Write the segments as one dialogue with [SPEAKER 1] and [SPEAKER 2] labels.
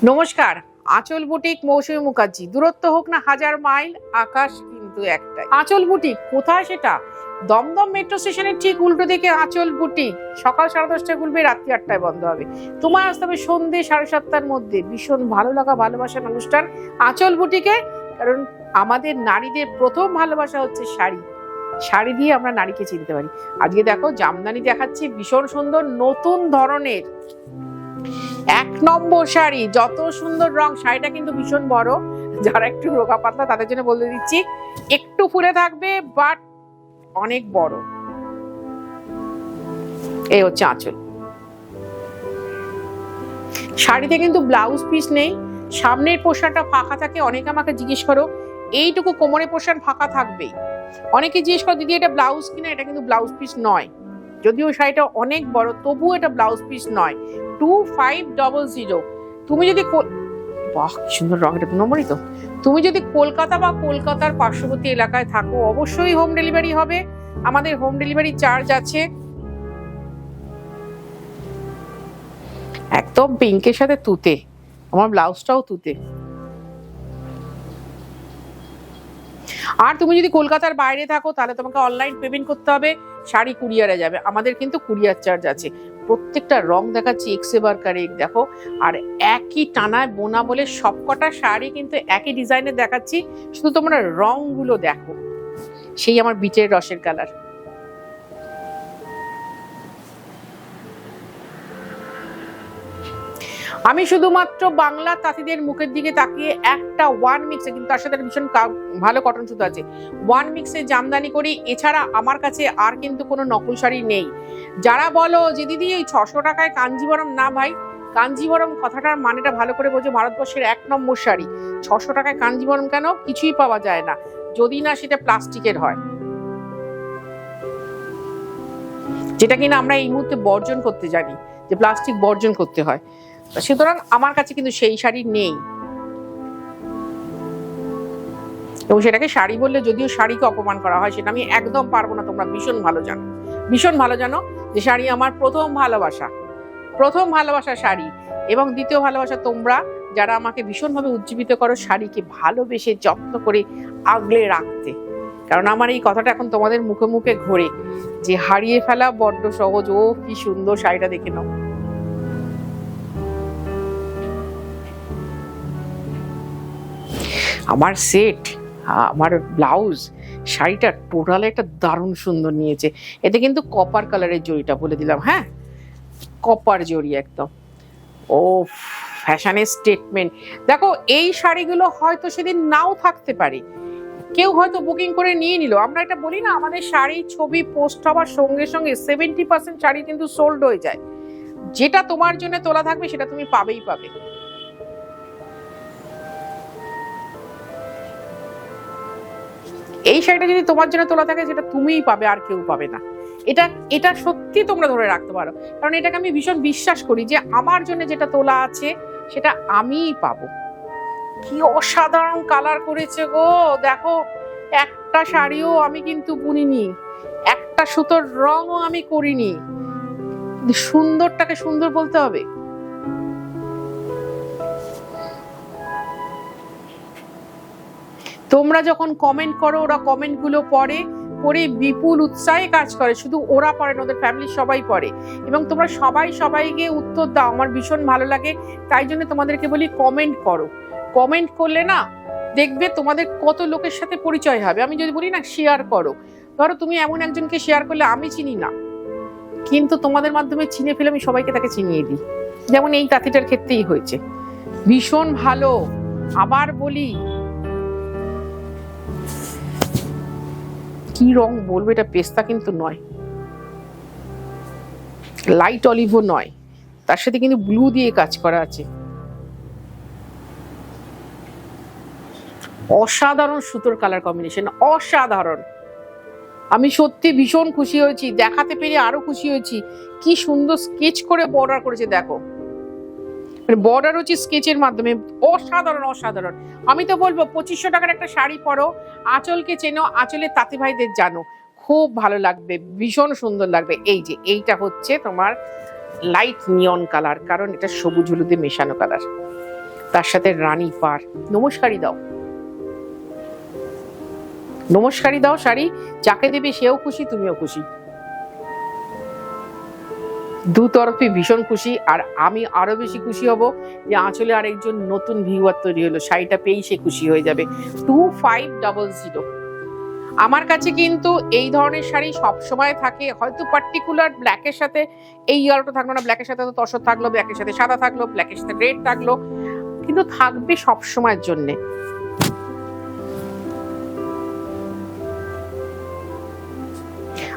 [SPEAKER 1] নমস্কার, আঁচল বুটিক মৌসুমী মুখার্জি। দূরত্ব হোক না 1000 মাইল, আকাশ কিন্তু একটাই। আঁচল বুটিক কোথায় সেটা? দমদম মেট্রো স্টেশনের ঠিক উল্টো দিকে আঁচল বুটিক। সকাল 10:30টায় খুলবে, রাত্রি 8টায় বন্ধ হবে। তোমার আসতে হবে সন্ধ্যে 7:30টার মধ্যে। ভীষণ ভালো লাগা ভালোবাসার অনুষ্ঠান আঁচল বুটিকে। কারণ আমাদের নারীদের প্রথম ভালোবাসা হচ্ছে শাড়ি। শাড়ি দিয়ে আমরা নারীকে চিনতে পারি। আজকে দেখো জামদানি দেখাচ্ছি, ভীষণ সুন্দর নতুন ধরনের 1 নম্বর শাড়ি। যত সুন্দর রং, শাড়িটা কিন্তু ভীষণ বড়। যারা একটু রোগা পাতলা তাদের জন্য বলে দিচ্ছি, একটু ফুলে থাকবে বাট অনেক বড়। এই হচ্ছে আঁচল। শাড়িতে কিন্তু ব্লাউজ পিস নেই, সামনের পোর্শনটা ফাঁকা থাকে। অনেকে আমাকে জিজ্ঞেস করো, এইটুকু কোমরের পোর্শন ফাঁকা থাকবেই। অনেকে জিজ্ঞেস করো দিদি এটা ব্লাউজ কিনা, এটা কিন্তু ব্লাউজ পিস নয়। যদিও শাড়িটা অনেক বড়, তবুও এটা ব্লাউজ পিস নয়। 2500। তুমি যদি বাহ কি সুন্দর রং, এটা 2 নম্বরই তো। তুমি যদি কলকাতা বা কলকাতার পার্শ্ববর্তী এলাকায় থাকো, অবশ্যই হোম ডেলিভারি হবে। আমাদের হোম ডেলিভারি চার্জ আছে। একদম পিঙ্কের সাথে তুতে, আমার ব্লাউজটাও তুতে। আর তুমি যদি কলকাতার বাইরে থাকো তাহলে তোমাকে অনলাইন পেমেন্ট করতে হবে, শাড়ি কুরিয়ারে যাবে। আমাদের কিন্তু কুরিয়ার চার্জ আছে। প্রত্যেকটা রং দেখাচ্ছি এক্সে বার কারেক, দেখো। আর একই টানায় বোনা বলে সবকটা শাড়ি কিন্তু একই ডিজাইনের দেখাচ্ছি, শুধু তোমরা রংগুলো দেখো। সেই আমার বিটের রসের কালার। আমি শুধুমাত্র বাংলা তাঁতিদের মুখের দিকে তাকিয়ে একটা ওয়ান মিক্সে, কিন্তু তার সাথে ভীষণ ভালো কটন সুতো আছে, ওয়ান মিক্সে জামদানি করি। এছাড়া আমার কাছে আর কিন্তু কোনো নকল শাড়ি নেই। যারা বলো যে দিদি ওই 600 টাকায় কাঞ্জিবরম, না ভাই, কাঞ্জিবরম কথাটার মানেটা ভালো করে বোঝো। ভারতবর্ষের 1 নম্বর শাড়ি। 600 টাকায় কাঞ্জিবরম কেন? কিছুই পাওয়া যায় না, যদি না সেটা প্লাস্টিকের হয়, যেটা কিনা আমরা এই মুহূর্তে বর্জন করতে জানি, যে প্লাস্টিক বর্জন করতে হয়। সুতরাং আমার কাছে কিন্তু সেই শাড়ি নেই, এবং সেটাকে শাড়ি বললে যদিও শাড়িকে অপমান করা হয়, সেটা আমি একদম পারবো না। তোমরা ভীষণ ভালো জানো, ভীষণ ভালো জানো যে শাড়ি আমার প্রথম ভালোবাসা, প্রথম ভালোবাসা শাড়ি। এবং দ্বিতীয় ভালোবাসা তোমরা, যারা আমাকে ভীষণভাবে উজ্জীবিত করো শাড়িকে ভালোবেসে যত্ন করে আগলে রাখতে। কারণ আমার এই কথাটা এখন তোমাদের মুখে মুখে ঘোরে যে হারিয়ে ফেলা বড্ড সহজ। ও কি সুন্দর শাড়িটা, দেখে নাও। আমার সেট, আমার ব্লাউজ, শাড়িটা টোটাল একটা দারুণ সুন্দর নিয়েছে। এতে কিন্তু কপার কালারের জড়িটা বলে দিলাম, হ্যাঁ, কপার জড়ি একদম। ও ফ্যাশনের স্টেটমেন্ট। দেখো এই শাড়িগুলো হয়তো সেদিন নাও থাকতে পারে, কেউ হয়তো বুকিং করে নিয়ে নিল। আমরা এটা বলি না, আমাদের শাড়ি ছবি পোস্ট হওয়ার সঙ্গে সঙ্গে 70% শাড়ি কিন্তু সোল্ড হয়ে যায়। যেটা তোমার জন্য তোলা থাকবে সেটা তুমি পাবেই পাবে। এই শাড়িটা যদি তোমার জন্য তোলা থাকে, সেটা তুমিই পাবে, আর কেউ পাবে না। এটা এটা সত্যি তোমরা ধরে রাখতে পারো, কারণ এটাকে আমি ভীষণ বিশ্বাস করি যে আমার জন্য যেটা তোলা আছে সেটা আমিই পাবো। কি অসাধারণ কালার করেছে গো, দেখো। একটা শাড়িও আমি কিন্তু বুনিনি, একটা সুতোর রঙও আমি করিনি। সুন্দরটাকে সুন্দর বলতে হবে। তোমরা যখন কমেন্ট করো, ওরা কমেন্ট গুলো পড়ে, পড়ে বিপুল উৎসাহে কাজ করে। শুধু ওরা পড়ে না, ওদের ফ্যামিলির সবাই পড়ে, এবং তোমরা সবাই সবাইকে উত্তর দাও। আমার ভীষণ ভালো লাগে, তাই জন্য তোমাদেরকে বলি কমেন্ট করো। কমেন্ট করলে না দেখবে তোমাদের কত লোকের সাথে পরিচয় হবে। আমি যদি বলি না শেয়ার করো, ধরো তুমি এমন একজনকে শেয়ার করলে, আমি চিনি না, কিন্তু তোমাদের মাধ্যমে চিনে ফেলে আমি সবাইকে তাকে চিনিয়ে দিই। যেমন এই তাঁতিটার ক্ষেত্রেই হয়েছে, ভীষণ ভালো। আবার বলি, কি রং বলবো, এটা পেস্তা কিন্তু নয়, লাইট অলিভও নয়, তার সাথে কিন্তু ব্লু দিয়ে কাজ করা আছে। অসাধারণ সুতোর কালার কম্বিনেশন, অসাধারণ। আমি সত্যি ভীষণ খুশি হয়েছি, দেখাতে পেরে আরো খুশি হয়েছি। কি সুন্দর স্কেচ করে বর্ডার করেছে, দেখো, বর্ডার হচ্ছে স্কেচের মাধ্যমে। অসাধারণ অসাধারণ। আমি তো বলবো 2500 টাকার একটা শাড়ি পরো, আঁচলকে চেনো, আঁচলের তাঁতি ভাইদের জানো, খুব ভালো লাগবে, ভীষণ সুন্দর লাগবে। এই যে এইটা হচ্ছে তোমার লাইট নিয়ন কালার, কারণ এটা সবুজ হলুদে মেশানো কালার। তার সাথে রানী পার। নমস্কারই দাও, নমস্কারই দাও শাড়ি, যাকে দেবে সেও খুশি, তুমিও খুশি, দু তরফে ভীষণ খুশি। আর আমি আরো বেশি খুশি হব যে আঁচলে আরেকজন নতুন ভিউয়ার তৈরি হলো, শাড়িটা পেয়েই সে খুশি হয়ে যাবে। 2500। আমার কাছে কিন্তু এই ধরনের শাড়ি সব সময় থাকে, হয়তো পার্টিকুলার ব্ল্যাকের সাথে এই ইয়েলোটা থাকলো না, ব্ল্যাকের সাথে তো তসর থাকলো, ব্ল্যাকের সাথে সাদা থাকলো, ব্ল্যাকের সাথে রেড থাকলো, কিন্তু থাকবে সব সময়ের জন্য।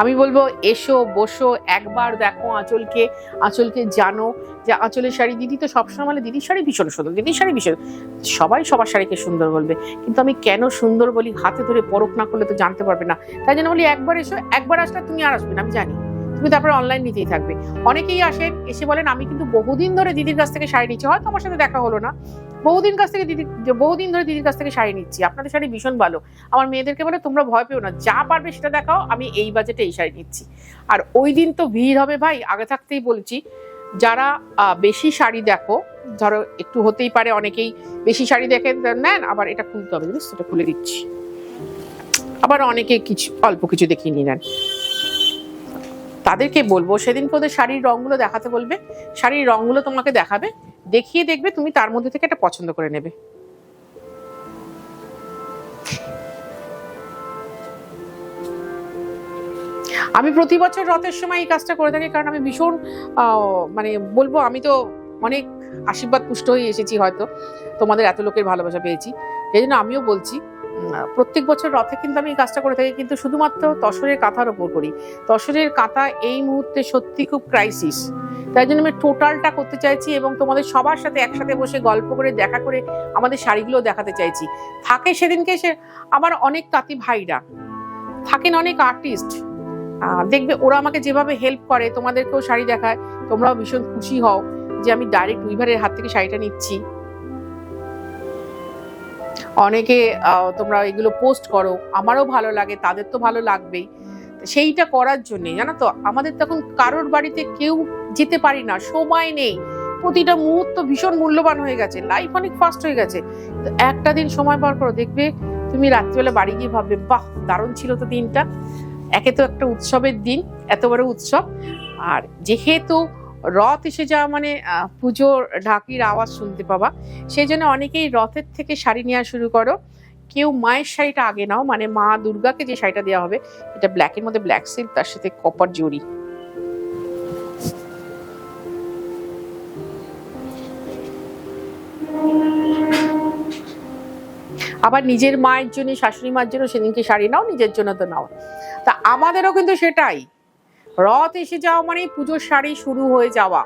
[SPEAKER 1] আমি বলবো এসো, বসো, একবার দেখো আঁচলকে, আঁচলকে জানো যে আঁচলের শাড়ি। দিদি তো সবসময় বলে দিদির শাড়ি ভীষণ সুন্দর, দিদির শাড়ি ভীষণ, সবাই সবার শাড়িকে সুন্দর বলবে, কিন্তু আমি কেন সুন্দর বলি হাতে ধরে পরখ না করলে তো জানতে পারবে না। তাই জন্য বলি একবার এসো, একবার আসলে তুমি আর আসবে না আমি জানি, তুমি তারপরে অনলাইন নিতেই থাকবে। অনেকেই আসেন, এসে বলেন আমি কিন্তু বহুদিন ধরে দিদির কাছ থেকে শাড়ি নিচ্ছি, হয়তো আমার সাথে দেখা হলো না, বহুদিন ধরে দিদির কাছ থেকে শাড়ি নিচ্ছি, আপনাদের শাড়ি ভীষণ ভালো। আমার মেয়েদেরকে বলে তোমরা ভয় পেও না, যা পারবে সেটা দেখাও, আমি এই বাজেটে এই শাড়ি নিচ্ছি। আর ওই দিন তো ভিড় হবে ভাই, আগে থাকতেই বলছি। যারা বেশি শাড়ি দেখো, ধরো একটু হতেই পারে অনেকেই বেশি শাড়ি দেখে নেন, আবার এটা খুলতে হবে জানিস, সেটা খুলে দিচ্ছি, আবার অনেকে কিছু অল্প কিছু দেখিয়ে নিয়ে নেন। তাদেরকে বলবো সেদিনকে ওদের শাড়ির রঙগুলো দেখাতে বলবে, শাড়ির রঙগুলো তোমাকে দেখাবে, দেখিয়ে দেখবে তুমি তার মধ্যে থেকে একটা পছন্দ করে নেবে। আমি প্রতি বছর রথের সময় এই কাজটা করে থাকি, কারণ আমি ভীষণ মানে বলবো, আমি তো অনেক আশীর্বাদ পুষ্ট হয়ে এসেছি, হয়তো তোমাদের এত লোকের ভালোবাসা পেয়েছি, এই জন্য আমিও বলছি প্রত্যেক বছর রথে কিন্তু আমি এই কাজটা করে থাকি, কিন্তু শুধুমাত্র তসরের কাঁথার ওপর করি। তসরের কাঁথা এই মুহূর্তে সত্যি খুব ক্রাইসিস, তাই জন্য আমি টোটালটা করতে চাইছি এবং তোমাদের সবার সাথে একসাথে বসে গল্প করে দেখা করে আমাদের শাড়িগুলো দেখাতে চাইছি। থাকে সেদিনকে এসে আমার অনেক তাঁতি ভাইরা থাকেন, অনেক আর্টিস্ট, দেখবে ওরা আমাকে যেভাবে হেল্প করে, তোমাদেরকেও শাড়ি দেখায়, তোমরাও ভীষণ খুশি হও যে আমি ডাইরেক্ট উইভারের হাত থেকে শাড়িটা নিচ্ছি। অনেকে তোমরা এগুলো পোস্ট করো, আমারও ভালো লাগে, তাদের তো ভালো লাগবেই। সেইটা করার জন্যে জানো তো, আমাদের তখন কারোর বাড়িতে কেউ যেতে পারি না, সময় নেই, প্রতিটা মুহূর্ত ভীষণ মূল্যবান হয়ে গেছে, লাইফ অনেক ফাস্ট হয়ে গেছে। তো একটা দিন সময় বার করো, দেখবে তুমি রাত্রিবেলা বাড়ি গিয়ে ভাববে বাহ দারুণ ছিল তো দিনটা। একে তো একটা উৎসবের দিন, এত বড় উৎসব, আর যেহেতু রথ এসে যাওয়া মানে পুজোর ঢাকির আওয়াজ শুনতে পাবা, সেই জন্য অনেকেই রথের থেকে শাড়ি নেওয়া শুরু করো। কেউ মায়ের শাড়িটা আগে নাও, মানে মা দুর্গাকে যে শাড়িটা দেওয়া হবে, এটা ব্ল্যাকের মধ্যে ব্ল্যাক সিল্ক, তার সাথে কপার জরি। আবার নিজের মায়ের জন্য, শাশুড়ি মার জন্য সেদিনকে শাড়ি নাও, নিজের জন্য তো নাও। তা আমাদেরও কিন্তু সেটাই, রথ এসে যাওয়া মানে পুজোর শাড়ি শুরু হয়ে যাওয়া,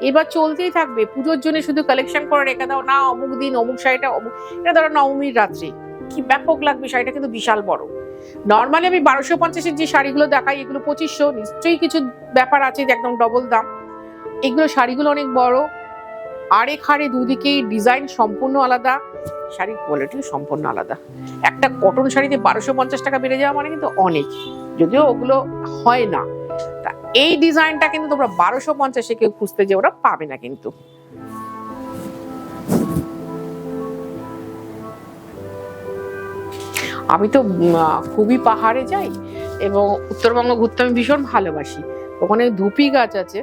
[SPEAKER 1] এবার চলতেই থাকবে। পুজোর জন্য শুধু কালেকশন করে রেখে দাও না, অমুক দিন অমুক শাড়িটা, অমুক, এটা ধরো নবমীর রাত্রে কি ব্যাপক লাগবে, শাড়িটা কিন্তু বিশাল বড়। নর্মালি আমি 1250-এর যে শাড়িগুলো দেখাই, এগুলো 2500, নিশ্চয়ই কিছু ব্যাপার আছে যে একদম ডবল দাম। এগুলো শাড়িগুলো অনেক বড়, আড়ে খাড়ে দুদিকেই ডিজাইন সম্পূর্ণ আলাদা, শাড়ির কোয়ালিটিও সম্পূর্ণ আলাদা। একটা কটন শাড়িতে 1250 টাকা বেড়ে যাওয়া মানে কিন্তু অনেক, যদিও ওগুলো হয় না। তা এই ডিজাইনটা কিন্তু তোমরা 1250-এ কেউ খুঁজতে যে ওরা পাবে না কিন্তু। আমি তো খুবই পাহাড়ে যাই এবং উত্তরবঙ্গ ঘুরতে আমি ভীষণ ভালোবাসি। ওখানে ধুপি গাছ আছে,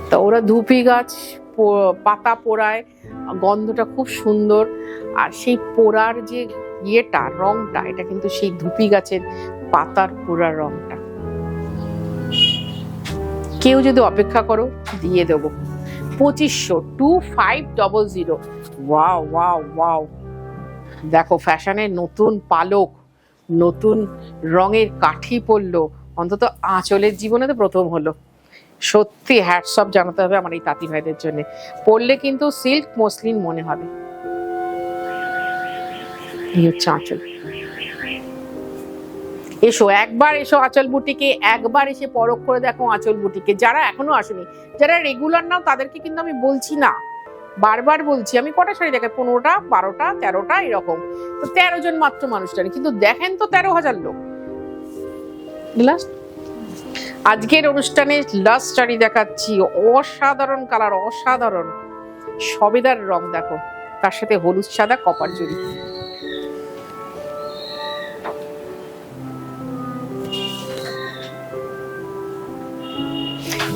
[SPEAKER 1] তা ওরা ধুপি গাছ পাতা পোড়ায়, গন্ধটা খুব সুন্দর, আর সেই পোড়ার যে ইয়েটা, রংটা, এটা কিন্তু সেই ধুপি গাছের পাতার পোড়ার রংটা। কেউ যদি অপেক্ষা করো দিয়ে দেবো 2500, 2500। ওয়াও ওয়াও ওয়াও, দেখো ফ্যাশনের নতুন পালক, নতুন রঙের কাঠি পড়লো, অন্তত আঁচলের জীবনে তো প্রথম হলো। সত্যি হ্যাটস অফ জানাতে হবে আমার এই তাঁতি ভাইদের জন্য, পরলে কিন্তু সিল্ক মসলিন মনে হবে। এই হচ্ছে আঁচল। এসো একবার, এসো আঁচল বুটিকে, একবার এসে পরখ করে দেখো আঁচল বুটিকে। যারা এখনো আসেনি, যারা রেগুলার নাও, তাদেরকে কিন্তু আমি বলছি না, বারবার বলছি, আমি কটা শাড়ি দেখাই, 15টা 12টা 13টা এরকম, তো 13 জন মাত্র মানুষ জানি, কিন্তু দেখেন তো 13,000 লোক। আজকের অনুষ্ঠানে লাস্ট শাড়ি দেখাচ্ছি, অসাধারণ কালার, অসাধারণ। সবেদার রং দেখো, তার সাথে হলুদ সাদা কপার জড়ি।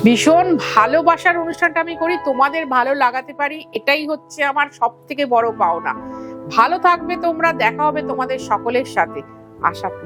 [SPEAKER 1] ভীষণ ভালোবাসার অনুষ্ঠানটা আমি করি, তোমাদের ভালো লাগাতে পারি, এটাই হচ্ছে আমার সব থেকে বড় পাওনা। ভালো থাকবে তোমরা, দেখা হবে তোমাদের সকলের সাথে, আশা করি।